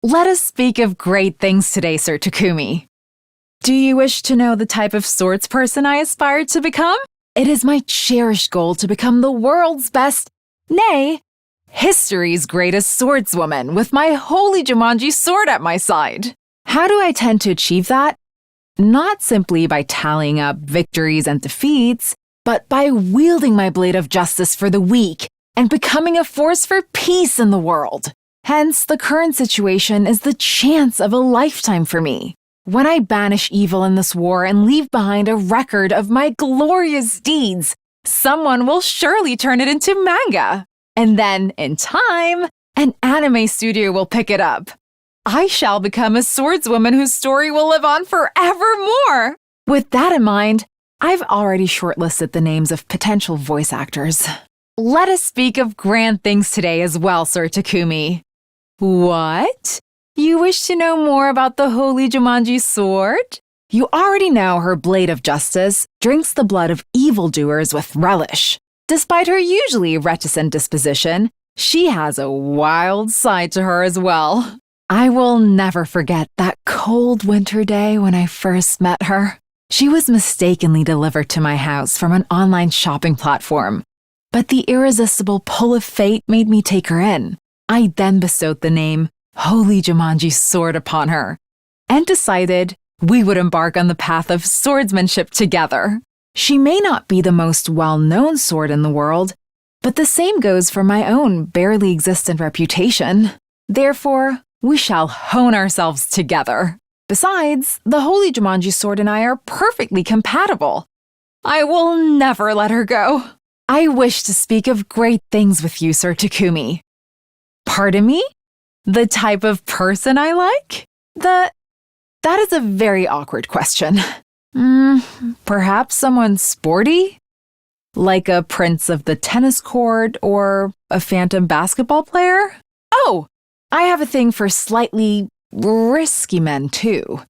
Let us speak of great things today, Sir Takumi. Do you wish to know the type of swords person I aspire to become? It is my cherished goal to become the world's best, nay, history's greatest swordswoman with my holy Jumanji sword at my side. How do I tend to achieve that? Not simply by tallying up victories and defeats, but by wielding my blade of justice for the weak and becoming a force for peace in the world. Hence, the current situation is the chance of a lifetime for me. When I banish evil in this war and leave behind a record of my glorious deeds, someone will surely turn it into manga. And then, in time, an anime studio will pick it up. I shall become a swordswoman whose story will live on forevermore. With that in mind, I've already shortlisted the names of potential voice actors. Let us speak of grand things today as well, Sir Takumi. What? You wish to know more about the holy Jumanji sword? You already know her blade of justice drinks the blood of evildoers with relish. Despite her usually reticent disposition, she has a wild side to her as well. I will never forget that cold winter day when I first met her. She was mistakenly delivered to my house from an online shopping platform, but the irresistible pull of fate made me take her in. I then bestowed the name Holy Jumanji Sword upon her and decided we would embark on the path of swordsmanship together. She may not be the most well-known sword in the world, but the same goes for my own barely existent reputation. Therefore, we shall hone ourselves together. Besides, the Holy Jumanji sword and I are perfectly compatible. I will never let her go. I wish to speak of great things with you, Sir Takumi. Pardon me? The type of person I like? That is a very awkward question. Perhaps someone sporty? Like a prince of the tennis court or a phantom basketball player? Oh, I have a thing for slightly risky men too.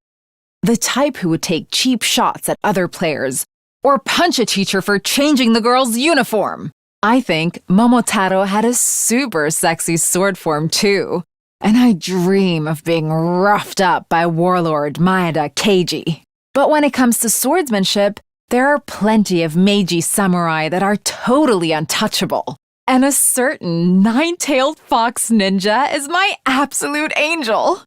The type who would take cheap shots at other players or punch a teacher for changing the girl's uniform. I think Momotaro had a super sexy sword form too, and I dream of being roughed up by warlord Maeda Keiji. But when it comes to swordsmanship, there are plenty of Meiji samurai that are totally untouchable. And a certain nine-tailed fox ninja is my absolute angel.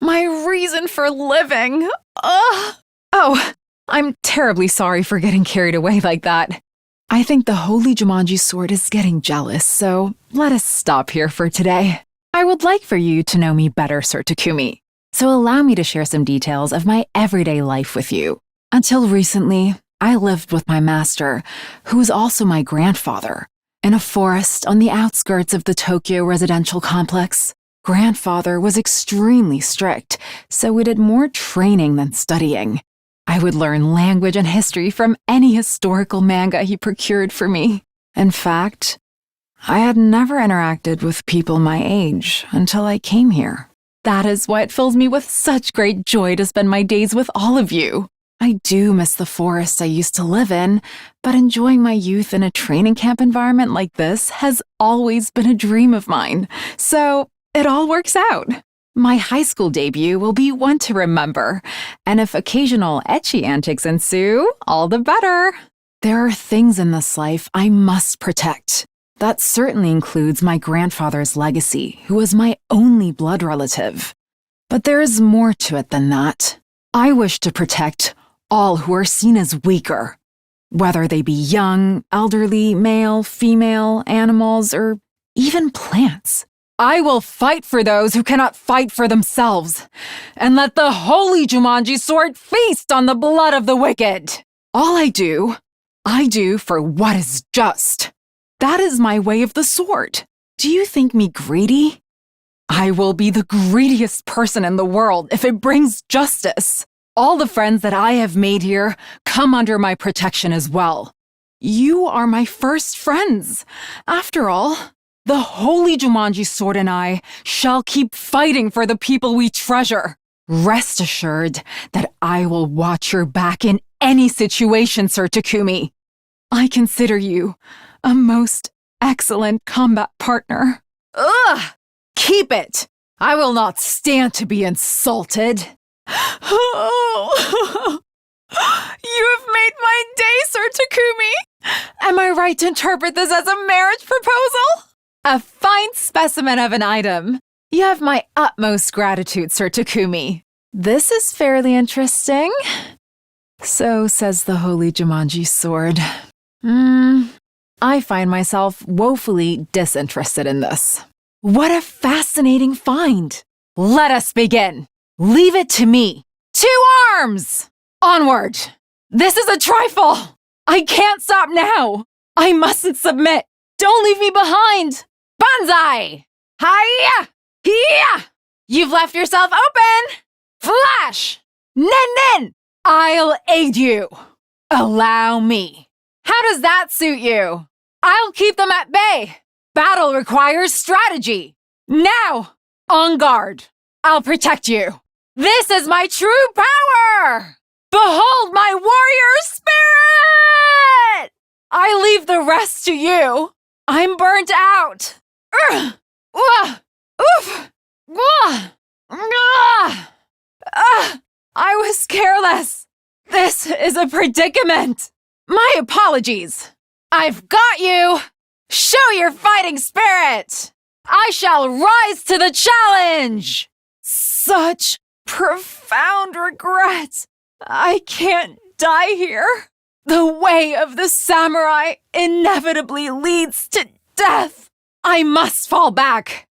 My reason for living. Oh, I'm terribly sorry for getting carried away like that. I think the Holy Jumanji sword is getting jealous, so let us stop here for today. I would like for you to know me better, Sir Takumi, so allow me to share some details of my everyday life with you. Until recently, I lived with my master, who was also my grandfather, in a forest on the outskirts of the Tokyo residential complex. Grandfather was extremely strict, so we did more training than studying. I would learn language and history from any historical manga he procured for me. In fact, I had never interacted with people my age until I came here. That is why it fills me with such great joy to spend my days with all of you. I do miss the forest I used to live in, but enjoying my youth in a training camp environment like this has always been a dream of mine. So it all works out. My high school debut will be one to remember, and if occasional ecchi antics ensue, all the better. There are things in this life I must protect. That certainly includes my grandfather's legacy, who was my only blood relative. But there is more to it than that. I wish to protect all who are seen as weaker, whether they be young, elderly, male, female, animals, or even plants. I will fight for those who cannot fight for themselves, and let the holy Jumanji sword feast on the blood of the wicked. All I do for what is just. That is my way of the sword. Do you think me greedy? I will be the greediest person in the world if it brings justice. All the friends that I have made here come under my protection as well. You are my first friends. After all, the holy Jumanji sword and I shall keep fighting for the people we treasure. Rest assured that I will watch your back in any situation, Sir Takumi. I consider you a most excellent combat partner. Ugh! Keep it! I will not stand to be insulted. Oh. You have made my day, Sir Takumi! Am I right to interpret this as a marriage proposal? A fine specimen of an item. You have my utmost gratitude, Sir Takumi. This is fairly interesting. So says the Holy Jumanji sword. I find myself woefully disinterested in this. What a fascinating find! Let us begin. Leave it to me. 2 arms! Onward! This is a trifle! I can't stop now! I mustn't submit! Don't leave me behind! Banzai! Hiya! Hiya! You've left yourself open! Flash! Nen! I'll aid you! Allow me. How does that suit you? I'll keep them at bay! Battle requires strategy! Now! On guard! I'll protect you! This is my true power! Behold my warrior spirit! I leave the rest to you. I'm burnt out. I was careless. This is a predicament. My apologies. I've got you. Show your fighting spirit. I shall rise to the challenge. Such profound regret. I can't die here. The way of the samurai inevitably leads to death. I must fall back.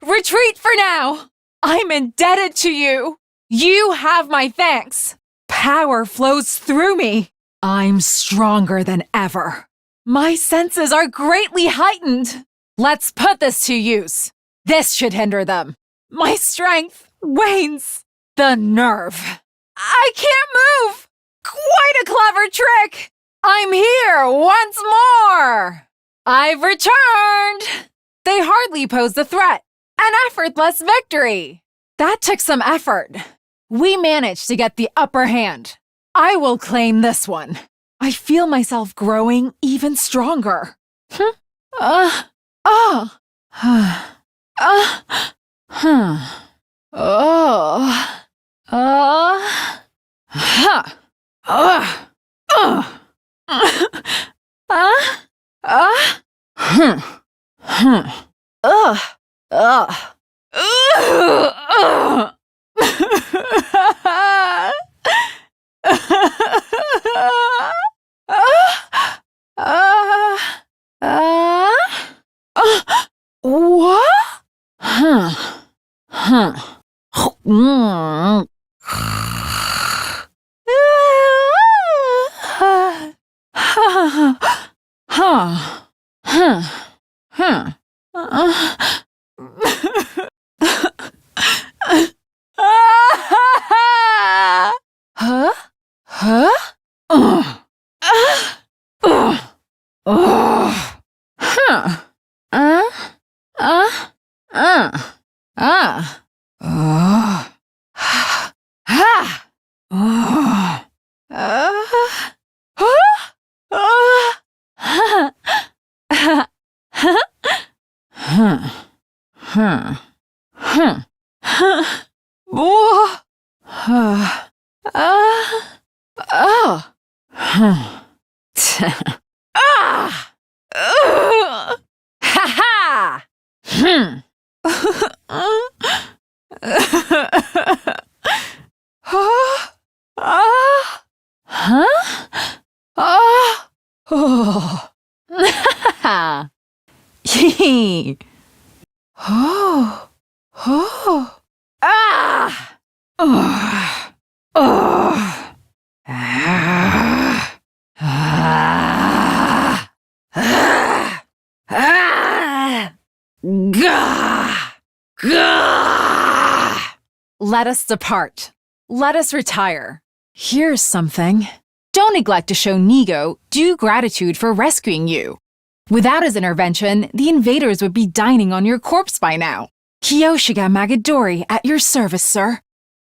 Retreat for now. I'm indebted to you. You have my thanks. Power flows through me. I'm stronger than ever. My senses are greatly heightened. Let's put this to use. This should hinder them. My strength wanes. The nerve. I can't move! Quite a clever trick! I'm here once more! I've returned! They hardly posed a threat. An effortless victory! That took some effort. We managed to get the upper hand. I will claim this one. I feel myself growing even stronger. Let us depart. Let us retire. Here's something. Don't neglect to show Nigo due gratitude for rescuing you. Without his intervention, the invaders would be dining on your corpse by now. Kyoshika Magadori at your service, sir.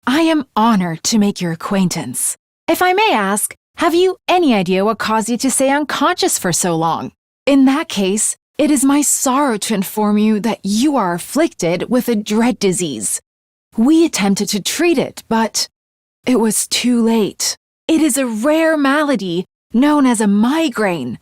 I am honored to make your acquaintance. If I may ask, have you any idea what caused you to stay unconscious for so long? In that case, It is my sorrow to inform you that you are afflicted with a dread disease. We attempted to treat it, but it was too late. It is a rare malady known as a migraine.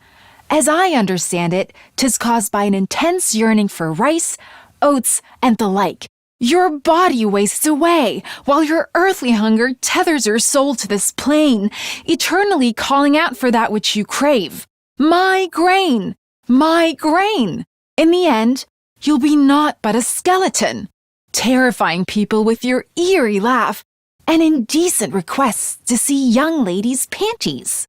As I understand it, 'tis caused by an intense yearning for rice, oats, and the like. Your body wastes away, while your earthly hunger tethers your soul to this plane, eternally calling out for that which you crave. Migraine! Migraine! In the end, you'll be naught but a skeleton, terrifying people with your eerie laugh and indecent requests to see young ladies' panties.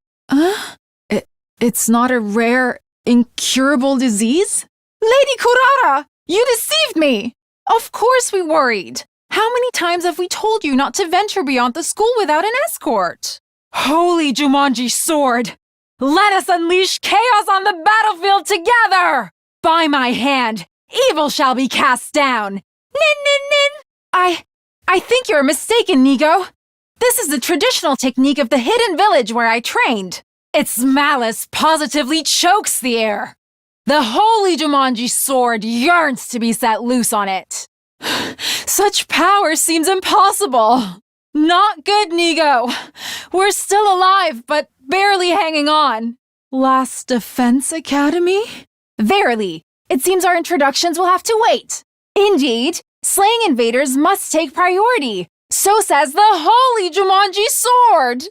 It's not a rare, incurable disease? Lady Kurara, you deceived me! Of course we worried. How many times have we told you not to venture beyond the school without an escort? Holy Jumanji sword! Let us unleash chaos on the battlefield together! By my hand, evil shall be cast down! Nin nin nin! I think you're mistaken, Nigo. This is the traditional technique of the hidden village where I trained. Its malice positively chokes the air. The holy Jumanji sword yearns to be set loose on it. Such power seems impossible. Not good, Nigo. We're still alive, but barely hanging on. Last Defense Academy? Verily, it seems our introductions will have to wait. Indeed, slaying invaders must take priority. So says the holy Jumanji sword.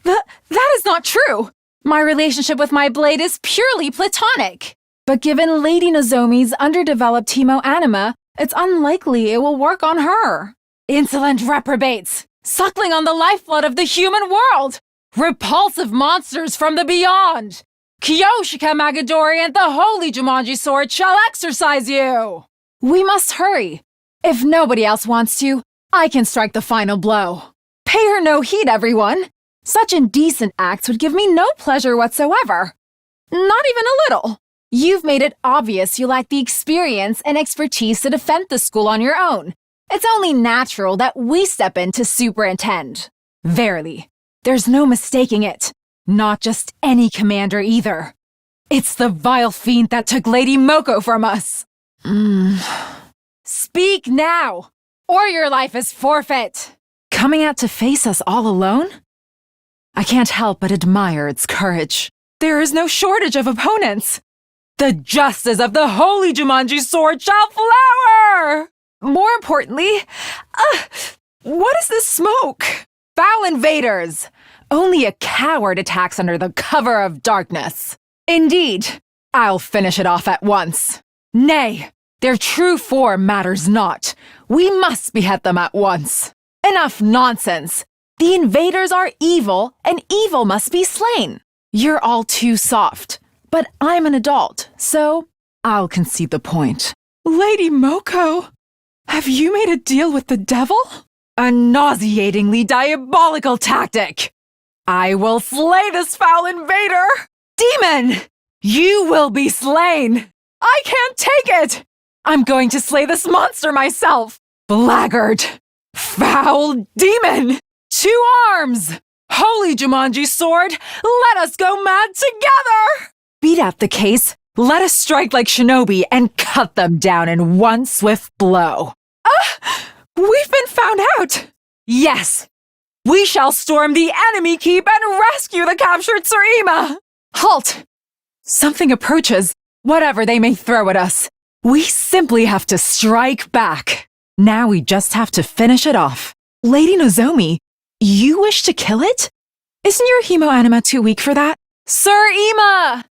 That is not true. My relationship with my blade is purely platonic. But given Lady Nozomi's underdeveloped hemoanima, it's unlikely it will work on her. Insolent reprobates, suckling on the lifeblood of the human world! Repulsive monsters from the beyond! Kyoshika Magadori and the holy Jumanji sword shall exorcise you! We must hurry. If nobody else wants to, I can strike the final blow. Pay her no heed, everyone. Such indecent acts would give me no pleasure whatsoever. Not even a little. You've made it obvious you lack the experience and expertise to defend the school on your own. It's only natural that we step in to superintend. Verily, there's no mistaking it. Not just any commander either. It's the vile fiend that took Lady Moko from us. Speak now, or your life is forfeit. Coming out to face us all alone? I can't help but admire its courage. There is no shortage of opponents. The justice of the holy Jumanji sword shall flower! More importantly, what is this smoke? Foul invaders! Only a coward attacks under the cover of darkness. Indeed, I'll finish it off at once. Nay, their true form matters not. We must behead them at once. Enough nonsense. The invaders are evil, and evil must be slain. You're all too soft, but I'm an adult, so I'll concede the point. Lady Moko, have you made a deal with the devil? A nauseatingly diabolical tactic. I will slay this foul invader! Demon! You will be slain! I can't take it! I'm going to slay this monster myself! Blackguard! Foul demon! To arms! Holy Jumanji sword, let us go mad together! Beat out the case, let us strike like shinobi and cut them down in one swift blow. We've been found out! Yes! We shall storm the enemy keep and rescue the captured Tsurima! Halt! Something approaches, whatever they may throw at us. We simply have to strike back. Now we just have to finish it off. Lady Nozomi, you wish to kill it? Isn't your hemoanima too weak for that? Sir Ima!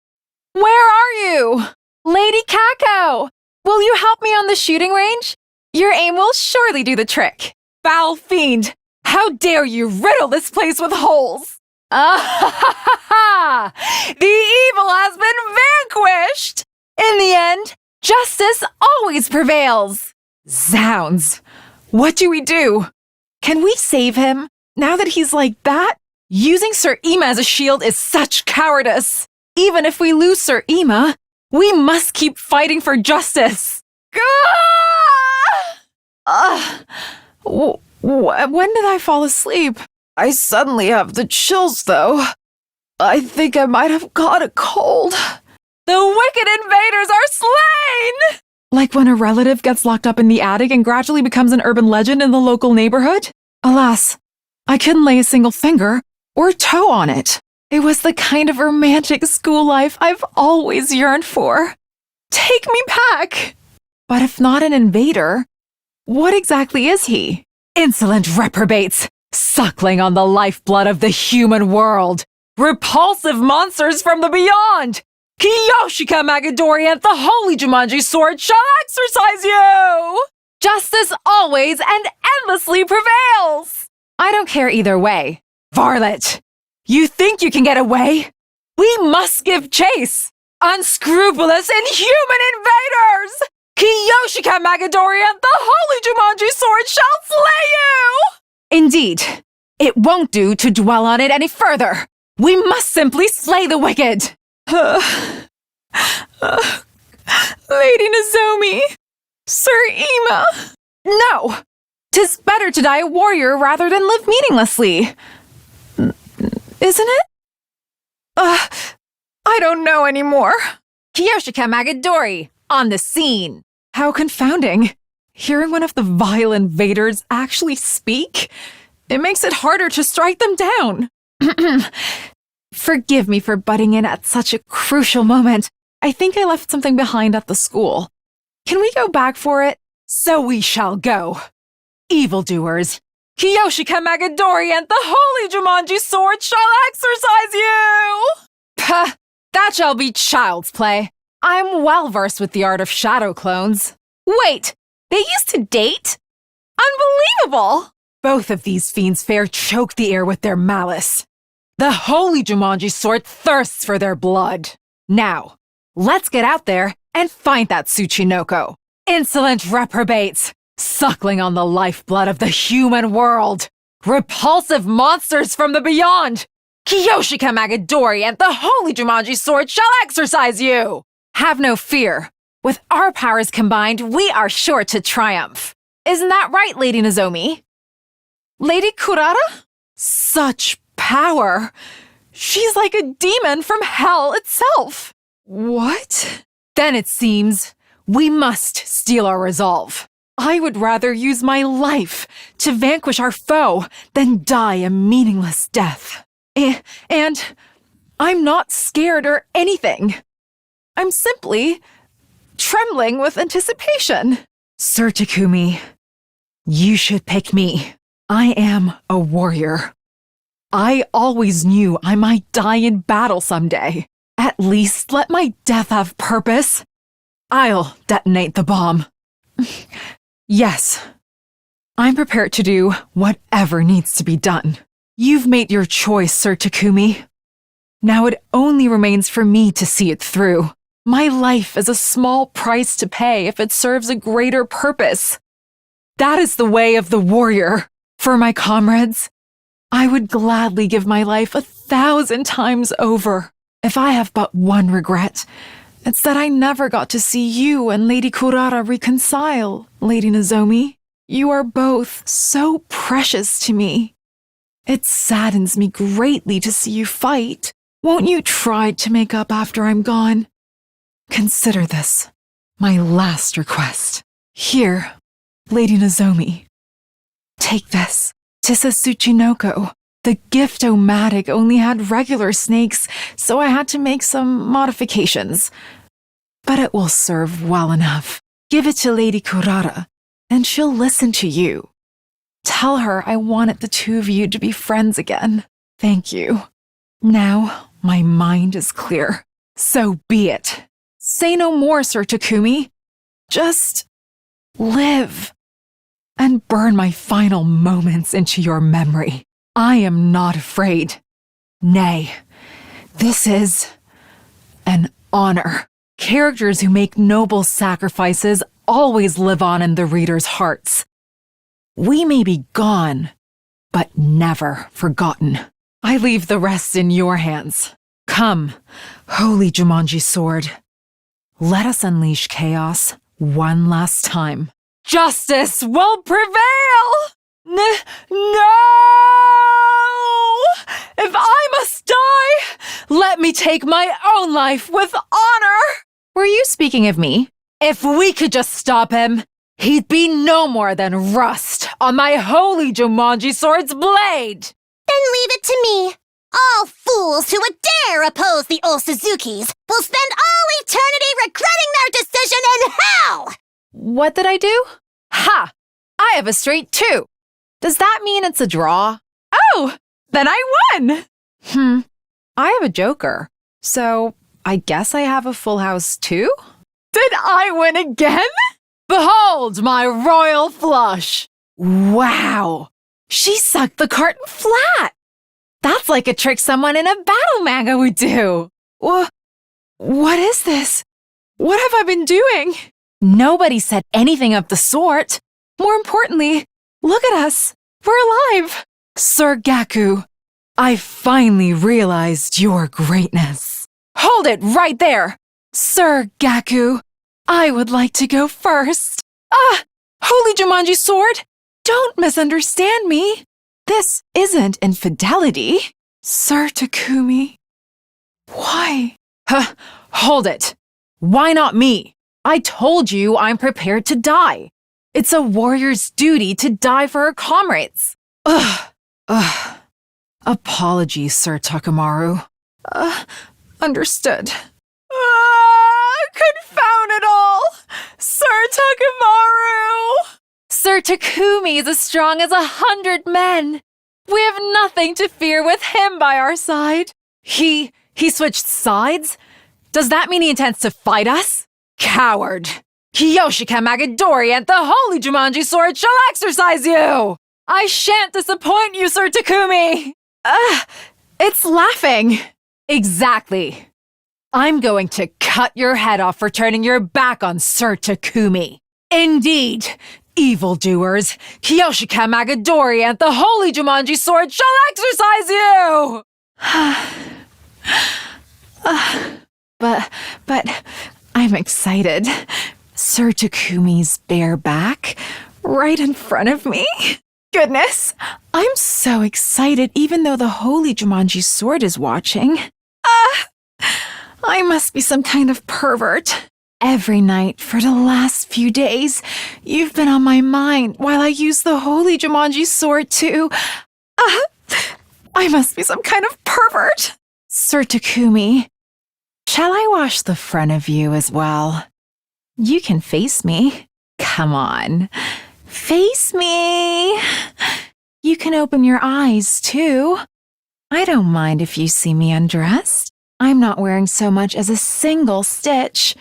Where are you? Lady Kako! Will you help me on the shooting range? Your aim will surely do the trick. Foul fiend! How dare you riddle this place with holes? Ah! The evil has been vanquished! In the end, justice always prevails. Zounds! What do we do? Can we save him? Now that he's like that? Using Sir Ima as a shield is such cowardice. Even if we lose Sir Ima, we must keep fighting for justice. When did I fall asleep? I suddenly have the chills, though. I think I might have caught a cold. The wicked invaders are slain! Like when a relative gets locked up in the attic and gradually becomes an urban legend in the local neighborhood? Alas, I couldn't lay a single finger or toe on it. It was the kind of romantic school life I've always yearned for. Take me back! But if not an invader, what exactly is he? Insolent reprobates, suckling on the lifeblood of the human world. Repulsive monsters from the beyond! Kyoshika Magadori and the holy Jumanji sword shall exercise you! Justice always and endlessly prevails! I don't care either way. Varlet, you think you can get away? We must give chase! Unscrupulous, inhuman invaders! Kyoshika Magadori and the holy Jumanji sword shall slay you! Indeed, it won't do to dwell on it any further. We must simply slay the wicked. Lady Nozomi, Sir Ima. No! 'Tis better to die a warrior rather than live meaninglessly. Isn't it? I don't know anymore. Kyoshika Magadori, on the scene. How confounding. Hearing one of the vile invaders actually speak, it makes it harder to strike them down. Forgive me for butting in at such a crucial moment. I think I left something behind at the school. Can we go back for it? So we shall go. Evildoers, Kyoshika Magadori and the holy Jumanji sword shall exercise you! Puh, that shall be child's play. I'm well versed with the art of shadow clones. Wait, they used to date? Unbelievable! Both of these fiends fair choke the air with their malice. The holy Jumanji sword thirsts for their blood. Now, let's get out there and find that Tsuchinoko. Insolent reprobates, suckling on the lifeblood of the human world. Repulsive monsters from the beyond. Kyoshika Magadori and the holy Jumanji sword shall exercise you. Have no fear. With our powers combined, we are sure to triumph. Isn't that right, Lady Nozomi? Lady Kurata? Such power. She's like a demon from hell itself. What? Then it seems we must steel our resolve. I would rather use my life to vanquish our foe than die a meaningless death. And I'm not scared or anything. I'm simply trembling with anticipation. Sir Takumi, you should pick me. I am a warrior. I always knew I might die in battle someday. At least let my death have purpose. I'll detonate the bomb. Yes, I'm prepared to do whatever needs to be done. You've made your choice, Sir Takumi. Now it only remains for me to see it through. My life is a small price to pay if it serves a greater purpose. That is the way of the warrior. For my comrades, I would gladly give my life 1,000 times over. If I have but one regret, it's that I never got to see you and Lady Kurata reconcile, Lady Nozomi. You are both so precious to me. It saddens me greatly to see you fight. Won't you try to make up after I'm gone? Consider this, my last request. Here, Lady Nozomi. Take this. 'Tis a Tsuchinoko. The gift-o-matic only had regular snakes, so I had to make some modifications. But it will serve well enough. Give it to Lady Kurata, and she'll listen to you. Tell her I wanted the two of you to be friends again. Thank you. Now, my mind is clear. So be it. Say no more, Sir Takumi. Just live and burn my final moments into your memory. I am not afraid. Nay, this is an honor. Characters who make noble sacrifices always live on in the reader's hearts. We may be gone, but never forgotten. I leave the rest in your hands. Come, holy Jumanji sword. Let us unleash chaos one last time. Justice will prevail! No! If I must die, let me take my own life with honor! Were you speaking of me? If we could just stop him, he'd be no more than rust on my holy Jumanji sword's blade! Then leave it to me. All fools who would dare oppose the old Suzukis will spend all eternity regretting their decision in hell! What did I do? Ha! I have a straight 2. Does that mean it's a draw? Oh, then I won! I have a joker, so I guess I have a full house too? Did I win again? Behold my royal flush! Wow! She sucked the carton flat! That's like a trick someone in a battle manga would do! What is this? What have I been doing? Nobody said anything of the sort. More importantly, look at us. We're alive! Sir Gaku, I finally realized your greatness. Hold it right there! Sir Gaku, I would like to go first. Holy Jumanji sword! Don't misunderstand me. This isn't infidelity. Sir Takumi. Why? Hold it. Why not me? I told you I'm prepared to die. It's a warrior's duty to die for her comrades. Apologies, Sir Takamaru. Understood. Confound it all! Sir Takamaru! Sir Takumi is as strong as 100 men. We have nothing to fear with him by our side. He switched sides? Does that mean he intends to fight us? Coward! Kyoshika Magadori and the Holy Jumanji Sword shall exercise you! I shan't disappoint you, Sir Takumi! It's laughing. Exactly. I'm going to cut your head off for turning your back on Sir Takumi. Indeed, evildoers, Kyoshika Magadori and the Holy Jumanji Sword shall exercise you! But I'm excited. Sir Takumi's bare back, right in front of me. Goodness, I'm so excited even though the Holy Jumanji Sword is watching. I must be some kind of pervert. Every night for the last few days, you've been on my mind while I use the Holy Jumanji Sword to... I must be some kind of pervert. Sir Takumi, shall I wash the front of you as well? You can face me. Come on. Face me. You can open your eyes, too. I don't mind if you see me undressed. I'm not wearing so much as a single stitch.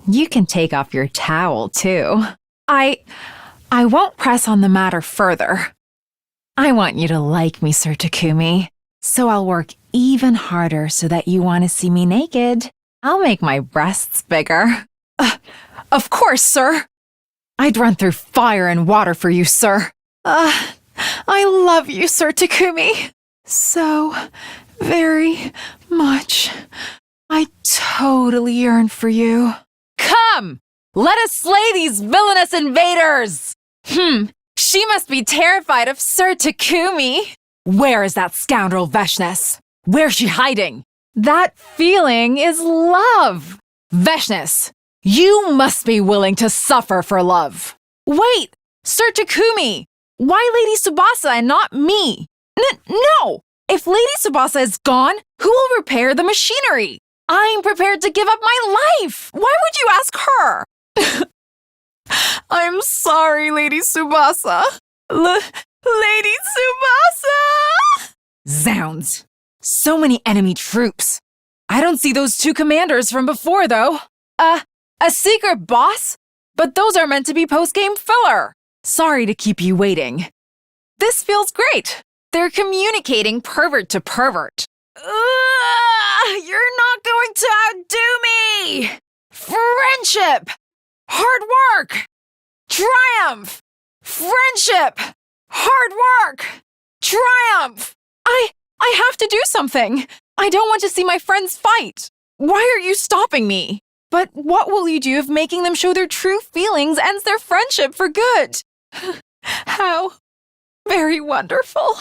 You can take off your towel, too. I won't press on the matter further. I want you to like me, Sir Takumi, so I'll work even harder so that you want to see me naked. I'll make my breasts bigger. Of course, sir. I'd run through fire and water for you, sir. I love you, Sir Takumi. So very much. I totally yearn for you. Come! Let us slay these villainous invaders! She must be terrified of Sir Takumi. Where is that scoundrel Veshness? Where's she hiding? That feeling is love. Veshness, you must be willing to suffer for love. Wait, Sir Takumi, why Lady Tsubasa and not me? No! If Lady Tsubasa is gone, who will repair the machinery? I'm prepared to give up my life. Why would you ask her? I'm sorry, Lady Tsubasa. Lady Tsubasa! Zounds. So many enemy troops. I don't see those 2 commanders from before, though. A secret boss? But those are meant to be post-game filler. Sorry to keep you waiting. This feels great. They're communicating pervert to pervert. You're not going to outdo me! Friendship! Hard work! Triumph! Friendship! Hard work! Triumph! I have to do something. I don't want to see my friends fight. Why are you stopping me? But what will you do if making them show their true feelings ends their friendship for good? How very wonderful.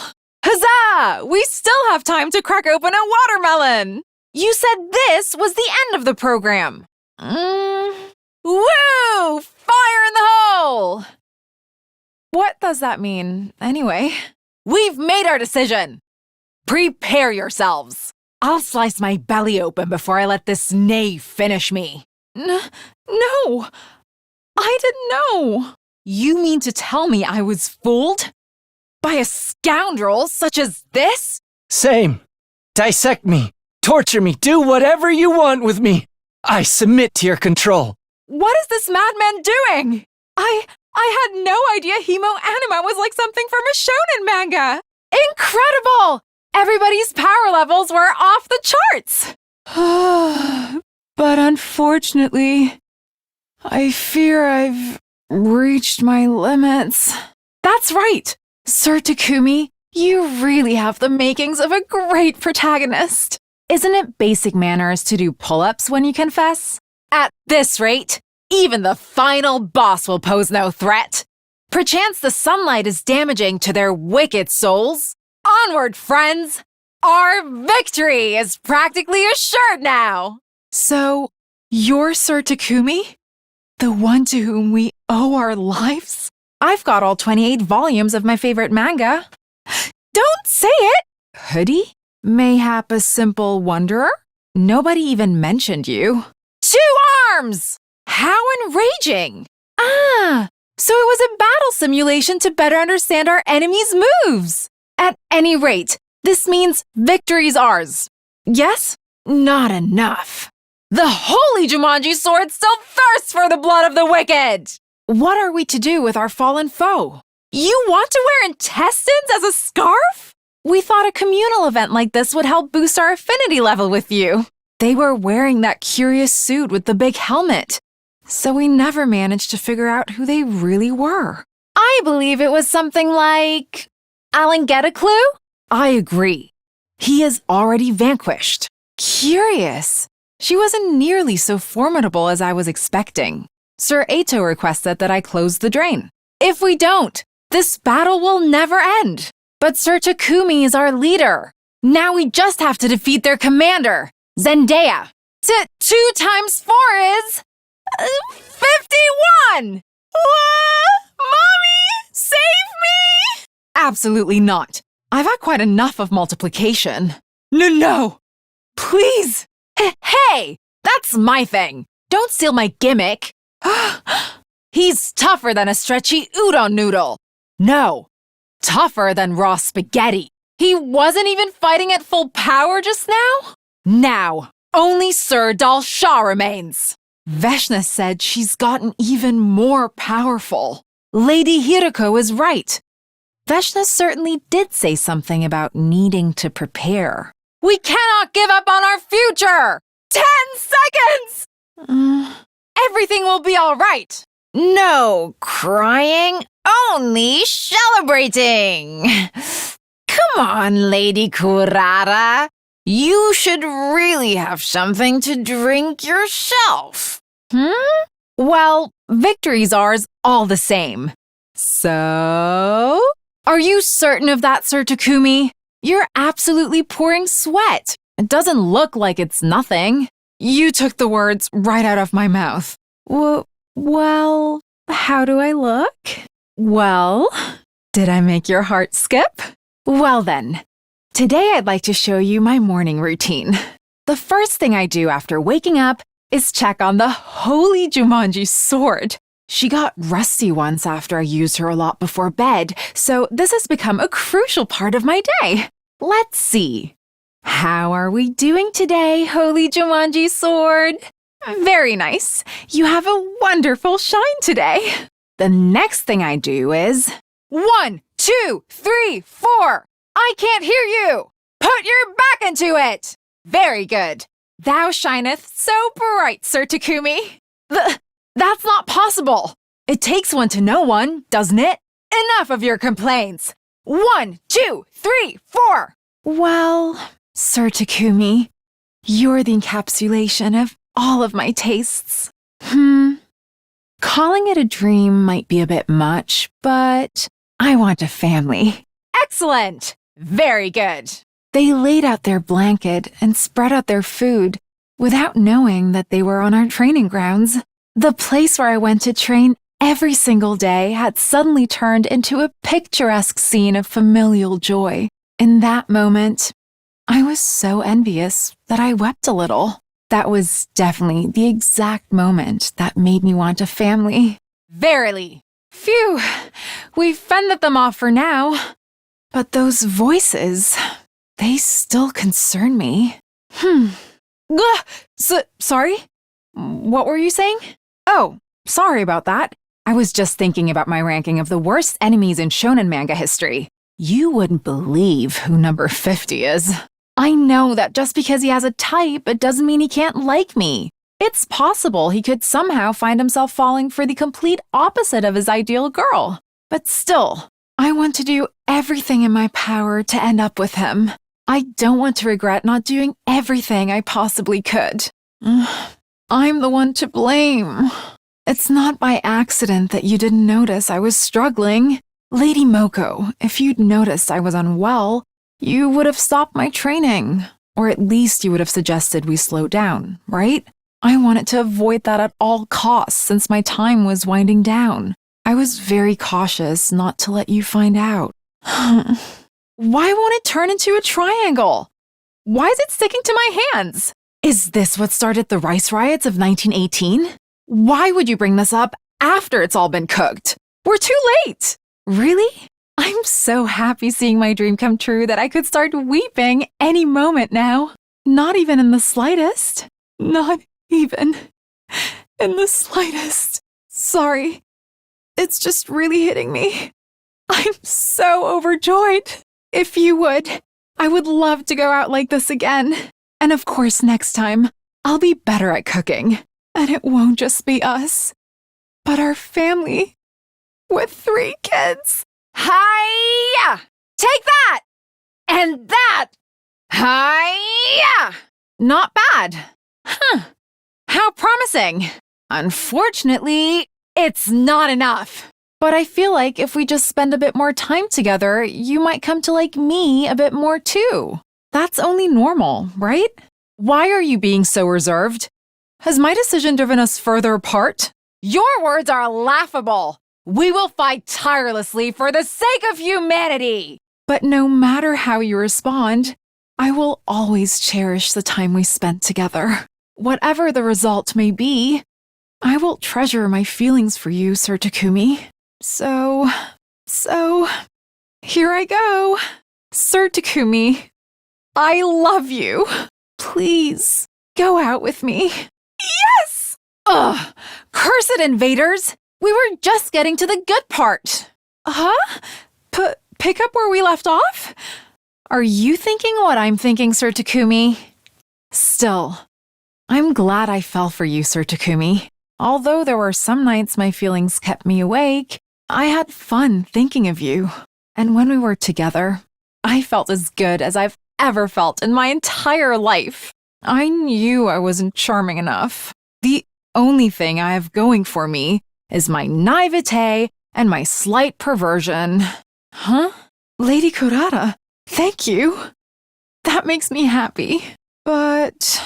Huzzah! We still have time to crack open a watermelon! You said this was the end of the program. Woo! Fire in the hole! What does that mean, anyway? We've made our decision! Prepare yourselves! I'll slice my belly open before I let this knave finish me. No! I didn't know! You mean to tell me I was fooled? By a scoundrel such as this? Same. Dissect me, torture me, do whatever you want with me. I submit to your control. What is this madman doing? I had no idea Hemo Anima was like something from a shonen manga. Incredible! Everybody's power levels were off the charts. But unfortunately, I fear I've reached my limits. That's right. Sir Takumi, you really have the makings of a great protagonist. Isn't it basic manners to do pull-ups when you confess? At this rate, even the final boss will pose no threat. Perchance the sunlight is damaging to their wicked souls. Onward, friends! Our victory is practically assured now! So, you're Sir Takumi? The one to whom we owe our lives? I've got all 28 volumes of my favorite manga. Don't say it! Hoodie? Mayhap a simple wanderer? Nobody even mentioned you. 2 arms! How enraging! So it was a battle simulation to better understand our enemy's moves. At any rate, this means victory's ours. Yes? Not enough. The holy Jumanji sword still thirsts for the blood of the wicked! What are we to do with our fallen foe? You want to wear intestines as a scarf? We thought a communal event like this would help boost our affinity level with you. They were wearing that curious suit with the big helmet, so we never managed to figure out who they really were. I believe it was something like... Alan, get a clue? I agree. He is already vanquished. Curious. She wasn't nearly so formidable as I was expecting. Sir Eito requested that I close the drain. If we don't, this battle will never end. But Sir Takumi is our leader. Now we just have to defeat their commander, Zendaya. 2 times 4 is... 51! Mommy, save me! Absolutely not. I've had quite enough of multiplication. No! Please! Hey! That's my thing! Don't steal my gimmick! He's tougher than a stretchy udon noodle. No, tougher than raw spaghetti. He wasn't even fighting at full power just now? Now, only Sir Dal Shah remains. Veshna said she's gotten even more powerful. Lady Hiroko is right. Veshna certainly did say something about needing to prepare. We cannot give up on our future! 10 seconds! Everything will be all right. No crying, only celebrating. Come on, Lady Kurata. You should really have something to drink yourself. Well, victory's ours all the same. So, are you certain of that, Sir Takumi? You're absolutely pouring sweat. It doesn't look like it's nothing. You took the words right out of my mouth. Well, how do I look? Well, did I make your heart skip? Well then, today I'd like to show you my morning routine. The first thing I do after waking up is check on the holy Jumanji sword. She got rusty once after I used her a lot before bed, so this has become a crucial part of my day. Let's see. How are we doing today, holy Jumanji sword? Very nice. You have a wonderful shine today. The next thing I do is... 1, 2, 3, 4. I can't hear you. Put your back into it. Very good. Thou shineth so bright, Sir Takumi. That's not possible. It takes one to know one, doesn't it? Enough of your complaints. 1, 2, 3, 4. Well, Sir Takumi, you're the encapsulation of all of my tastes. Calling it a dream might be a bit much, but I want a family. Excellent! Very good. They laid out their blanket and spread out their food, without knowing that they were on our training grounds. The place where I went to train every single day had suddenly turned into a picturesque scene of familial joy. In that moment, I was so envious that I wept a little. That was definitely the exact moment that made me want a family. Verily. Phew, we've fended them off for now. But those voices, they still concern me. Sorry? What were you saying? Oh, sorry about that. I was just thinking about my ranking of the worst enemies in shonen manga history. You wouldn't believe who number 50 is. I know that just because he has a type, it doesn't mean he can't like me. It's possible he could somehow find himself falling for the complete opposite of his ideal girl. But still, I want to do everything in my power to end up with him. I don't want to regret not doing everything I possibly could. I'm the one to blame. It's not by accident that you didn't notice I was struggling. Lady Moko, if you'd noticed I was unwell, you would have stopped my training. Or at least you would have suggested we slow down, right? I wanted to avoid that at all costs since my time was winding down. I was very cautious not to let you find out. Why won't it turn into a triangle? Why is it sticking to my hands? Is this what started the rice riots of 1918? Why would you bring this up after it's all been cooked? We're too late! Really? I'm so happy seeing my dream come true that I could start weeping any moment now. Not even in the slightest. Not even in the slightest. Sorry. It's just really hitting me. I'm so overjoyed. If you would, I would love to go out like this again. And of course, next time, I'll be better at cooking. And it won't just be us, but our family with 3 kids. Hi-ya! Take that! And that! Hi-ya! Not bad. How promising. Unfortunately, it's not enough. But I feel like if we just spend a bit more time together, you might come to like me a bit more too. That's only normal, right? Why are you being so reserved? Has my decision driven us further apart? Your words are laughable. We will fight tirelessly for the sake of humanity. But no matter how you respond, I will always cherish the time we spent together. Whatever the result may be, I will treasure my feelings for you, Sir Takumi. So, here I go. Sir Takumi, I love you. Please, go out with me. Yes! Ugh! Cursed invaders! We were just getting to the good part. Huh? Pick up where we left off? Are you thinking what I'm thinking, Sir Takumi? Still, I'm glad I fell for you, Sir Takumi. Although there were some nights my feelings kept me awake, I had fun thinking of you. And when we were together, I felt as good as I've ever felt in my entire life. I knew I wasn't charming enough. The only thing I have going for me is my naivete and my slight perversion. Huh? Lady Kurata, thank you. That makes me happy. But...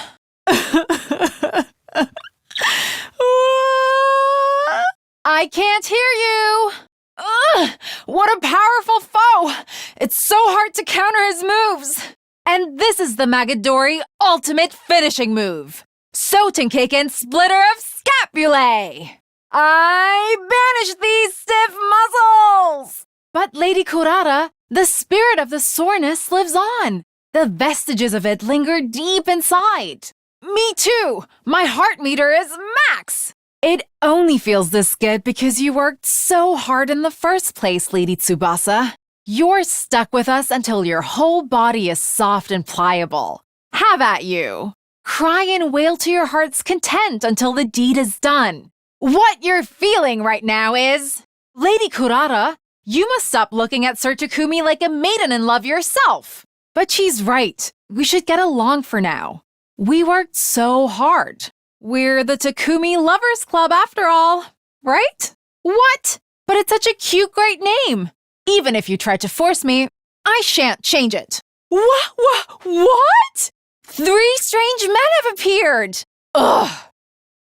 I can't hear you! Ugh, what a powerful foe! It's so hard to counter his moves! And this is the Magadori ultimate finishing move. Sotenkeiken Splitter of Scapulae! I banish these stiff muscles! But Lady Kurata, the spirit of the soreness lives on. The vestiges of it linger deep inside. Me too! My heart meter is max! It only feels this good because you worked so hard in the first place, Lady Tsubasa. You're stuck with us until your whole body is soft and pliable. Have at you! Cry and wail to your heart's content until the deed is done. What you're feeling right now is... Lady Kurata, you must stop looking at Sir Takumi like a maiden in love yourself. But she's right. We should get along for now. We worked so hard. We're the Takumi Lovers Club after all, right? What? But it's such a cute, great name. Even if you try to force me, I shan't change it. What? 3 strange men have appeared! Ugh!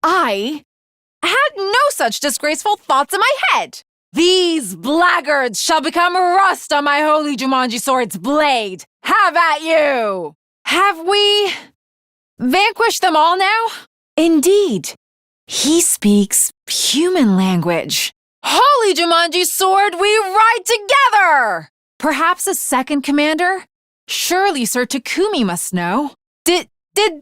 I had no such disgraceful thoughts in my head! These blackguards shall become rust on my holy Jumanji sword's blade! Have at you! Have we vanquished them all now? Indeed. He speaks human language. Holy Jumanji sword, we ride together! Perhaps a second commander? Surely Sir Takumi must know. Did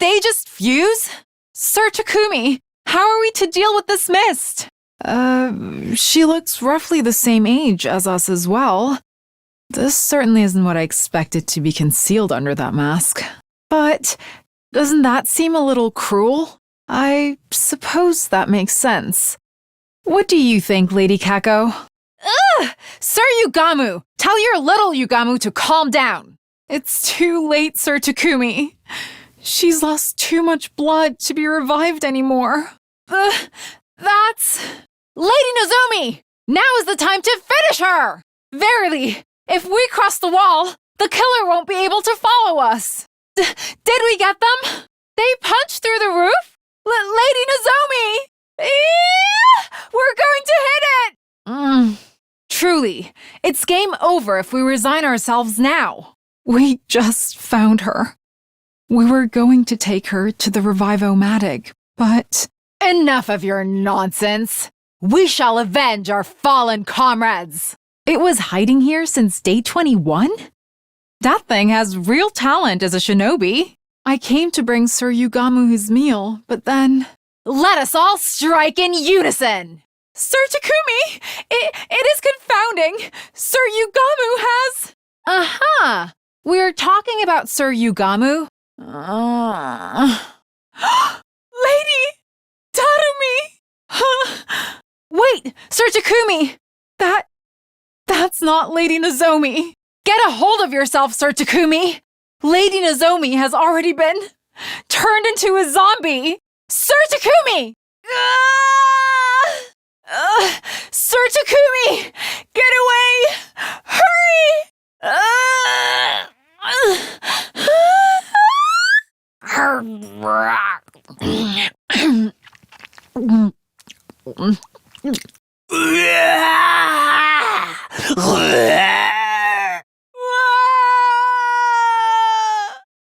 they just fuse? Sir Takumi, how are we to deal with this mist? She looks roughly the same age as us as well. This certainly isn't what I expected to be concealed under that mask. But doesn't that seem a little cruel? I suppose that makes sense. What do you think, Lady Kako? Ugh! Sir Yugamu, tell your little Yugamu to calm down. It's too late, Sir Takumi. She's lost too much blood to be revived anymore. That's... Lady Nozomi! Now is the time to finish her! Verily, if we cross the wall, the killer won't be able to follow us. Did we get them? They punched through the roof? Lady Nozomi! We're going to hit it! Truly, it's game over if we resign ourselves now. We just found her. We were going to take her to the Revive-O-Matic, but... Enough of your nonsense! We shall avenge our fallen comrades! It was hiding here since day 21? That thing has real talent as a shinobi. I came to bring Sir Yugamu his meal, but then... Let us all strike in unison! Sir Takumi! It is confounding! Sir Yugamu has... Aha! We're talking about Sir Yugamu. Lady Tarumi! Wait, Sir Takumi! That's not Lady Nozomi. Get a hold of yourself, Sir Takumi! Lady Nozomi has already been turned into a zombie! Sir Takumi! Sir Takumi! Get away! Hurry!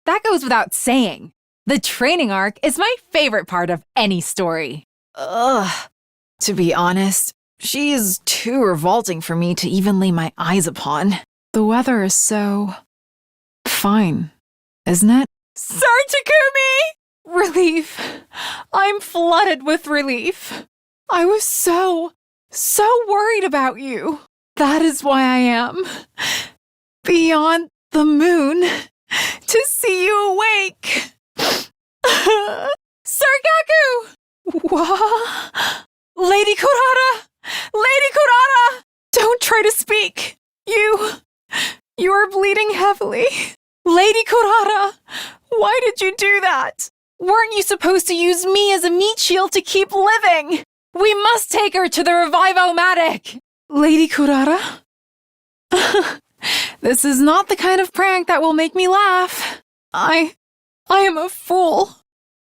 That goes without saying. The training arc is my favorite part of any story. Ugh. To be honest, she is too revolting for me to even lay my eyes upon. The weather is so... fine, isn't it? Sir Takumi! Relief. I'm flooded with relief. I was so worried about you. That is why I am beyond the moon to see you awake. Sir Gaku! What? Lady Kurata! Lady Kurata! Don't try to speak. You are bleeding heavily. Lady Kurata, why did you do that? Weren't you supposed to use me as a meat shield to keep living? We must take her to the Revive-O-Matic. Lady Kurata? This is not the kind of prank that will make me laugh. I am a fool.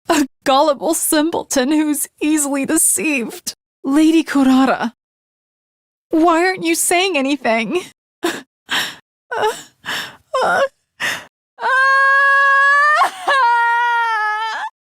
A gullible simpleton who's easily deceived. Lady Kurata, why aren't you saying anything?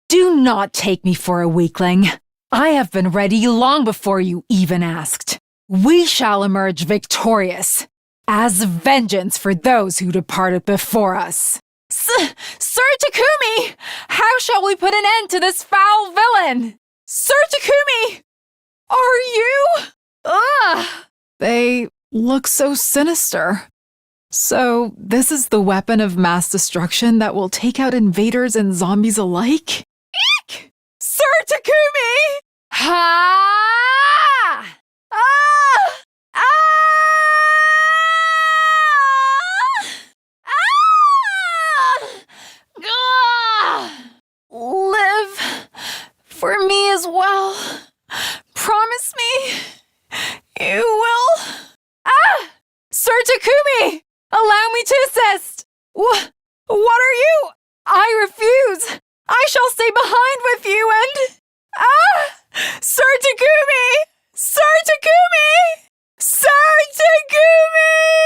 Do not take me for a weakling. I have been ready long before you even asked. We shall emerge victorious, as vengeance for those who departed before us. Sir Takumi! How shall we put an end to this foul villain? Sir Takumi! Are you? Ugh! They look so sinister. So, this is the weapon of mass destruction that will take out invaders and zombies alike? Eek! Sir Takumi! Ha! Ah! Ah! Ah! Live for me as well. Promise me you will. Ah! Sir Takumi! Allow me to assist! What are you? I refuse! I shall stay behind with you and... Ah! Sir Takumi! Sir Takumi! Sir Takumi!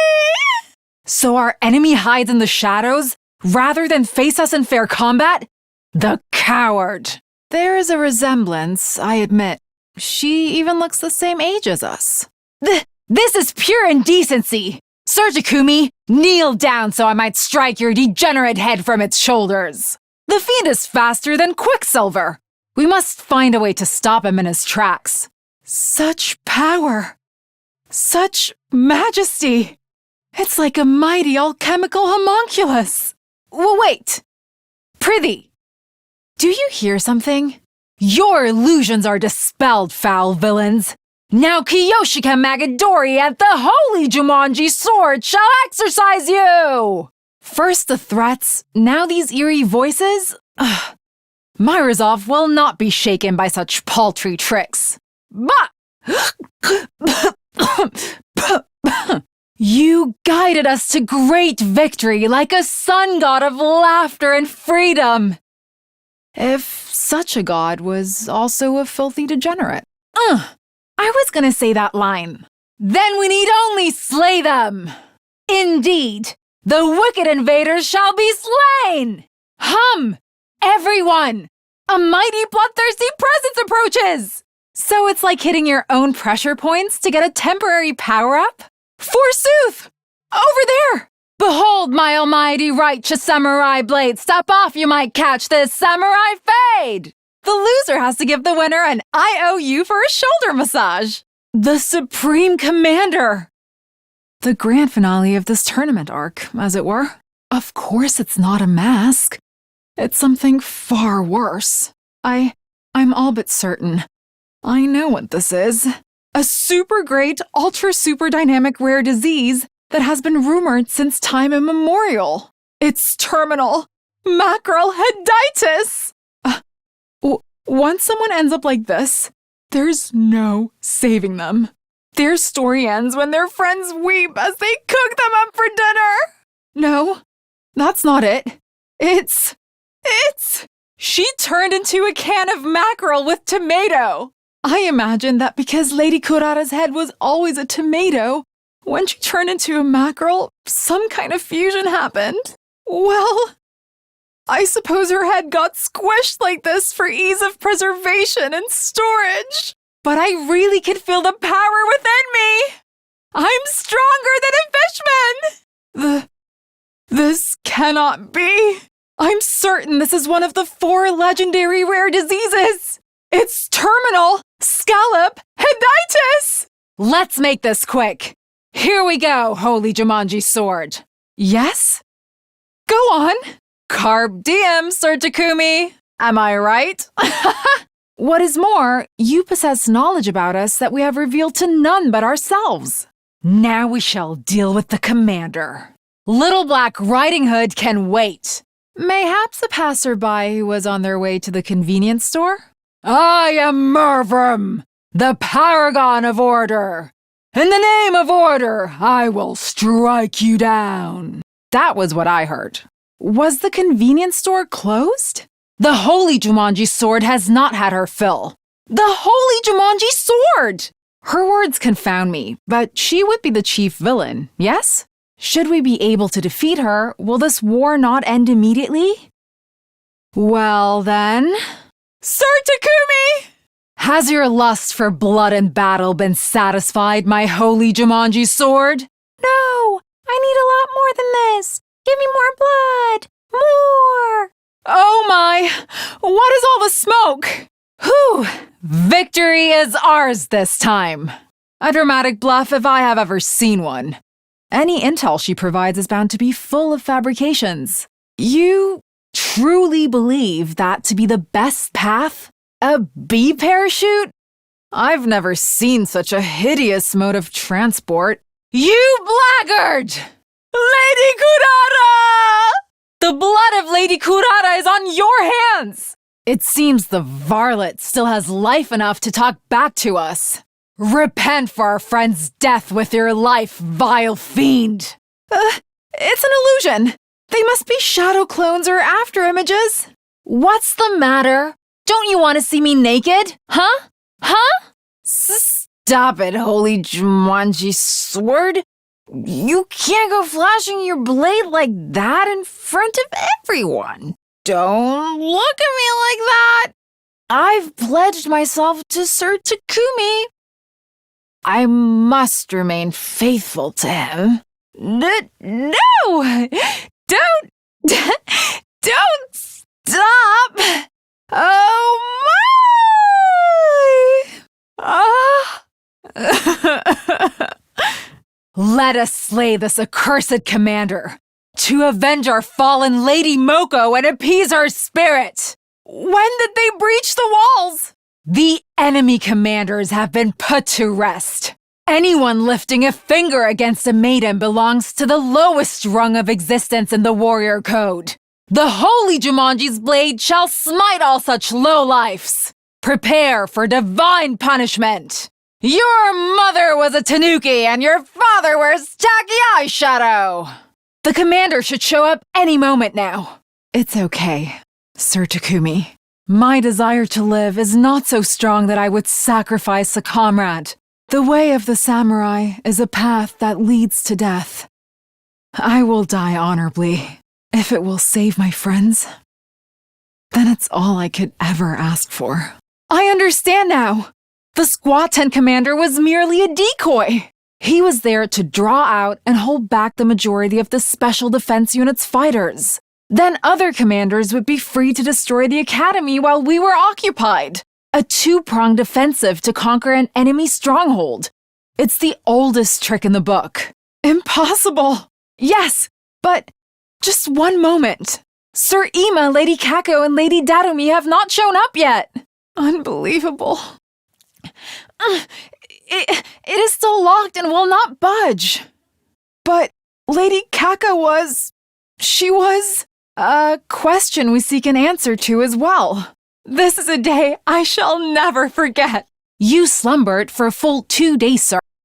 So our enemy hides in the shadows, rather than face us in fair combat? The coward! There is a resemblance, I admit. She even looks the same age as us. This is pure indecency! Sir Takumi, kneel down so I might strike your degenerate head from its shoulders. The fiend is faster than Quicksilver. We must find a way to stop him in his tracks. Such power. Such majesty. It's like a mighty alchemical homunculus. Well, wait. Prithee, do you hear something? Your illusions are dispelled, foul villains. Now Kyoshika Magadori at the Holy Jumanji Sword shall exorcise you! First the threats, now these eerie voices? Ugh. My resolve will not be shaken by such paltry tricks. You guided us to great victory like a sun god of laughter and freedom. If such a god was also a filthy degenerate. I was gonna say that line. Then we need only slay them. Indeed, the wicked invaders shall be slain. Hum! Everyone! A mighty bloodthirsty presence approaches! So it's like hitting your own pressure points to get a temporary power-up? Forsooth! Over there! Behold my almighty righteous samurai blade! Step off, you might catch this samurai fade! The loser has to give the winner an IOU for a shoulder massage. The Supreme Commander! The grand finale of this tournament arc, as it were. Of course it's not a mask. It's something far worse. I'm all but certain. I know what this is. A super great, ultra super dynamic rare disease that has been rumored since time immemorial. It's terminal. Macroheditis! Once someone ends up like this, there's no saving them. Their story ends when their friends weep as they cook them up for dinner. No, that's not it. It's... She turned into a can of mackerel with tomato. I imagine that because Lady Kurara's head was always a tomato, when she turned into a mackerel, some kind of fusion happened. Well, I suppose her head got squished like this for ease of preservation and storage. But I really can feel the power within me. I'm stronger than a fishman. This cannot be. I'm certain this is one of the 4 legendary rare diseases. It's terminal scallop heditis. Let's make this quick. Here we go, Holy Jumanji Sword. Yes? Go on. Carb diem, Sir Takumi. Am I right? What is more, you possess knowledge about us that we have revealed to none but ourselves. Now we shall deal with the commander. Little Black Riding Hood can wait. Mayhaps a passerby who was on their way to the convenience store? I am Milchrahm, the paragon of order. In the name of order, I will strike you down. That was what I heard. Was the convenience store closed? The Holy Jumanji Sword has not had her fill. The Holy Jumanji Sword! Her words confound me, but she would be the chief villain, yes? Should we be able to defeat her, will this war not end immediately? Well then... Sir Takumi! Has your lust for blood and battle been satisfied, my Holy Jumanji Sword? No, I need a lot more than this. Give me more blood! More! Oh my! What is all the smoke? Whew! Victory is ours this time. A dramatic bluff if I have ever seen one. Any intel she provides is bound to be full of fabrications. You truly believe that to be the best path? A bee parachute? I've never seen such a hideous mode of transport. You blackguard! Lady Kurara! The blood of Lady Kurara is on your hands! It seems the varlet still has life enough to talk back to us. Repent for our friend's death with your life, vile fiend! It's an illusion. They must be shadow clones or after images. What's the matter? Don't you want to see me naked? Huh? Huh? Stop it, holy Jumanji sword. You can't go flashing your blade like that in front of everyone. Don't look at me like that. I've pledged myself to Sir Takumi. I must remain faithful to him. No! Don't stop! Oh my! Let us slay this accursed commander to avenge our fallen Lady Moko and appease her spirit. When did they breach the walls? The enemy commanders have been put to rest. Anyone lifting a finger against a maiden belongs to the lowest rung of existence in the warrior code. The holy Jumanji's blade shall smite all such lowlifes. Prepare for divine punishment. Your mother was a tanuki and your father wears tacky eyeshadow. The commander should show up any moment now. It's okay, Sir Takumi. My desire to live is not so strong that I would sacrifice a comrade. The way of the samurai is a path that leads to death. I will die honorably. If it will save my friends, then it's all I could ever ask for. I understand now. The squat tent commander was merely a decoy. He was there to draw out and hold back the majority of the Special Defense Unit's fighters. Then other commanders would be free to destroy the academy while we were occupied. A two-pronged offensive to conquer an enemy stronghold. It's the oldest trick in the book. Impossible! Yes, but just one moment. Sir Ima, Lady Kako, and Lady Darumi have not shown up yet. Unbelievable. It is still locked and will not budge. But Lady Kako was... She was... A question we seek an answer to as well. This is a day I shall never forget. You slumbered for a full 2 days, sir.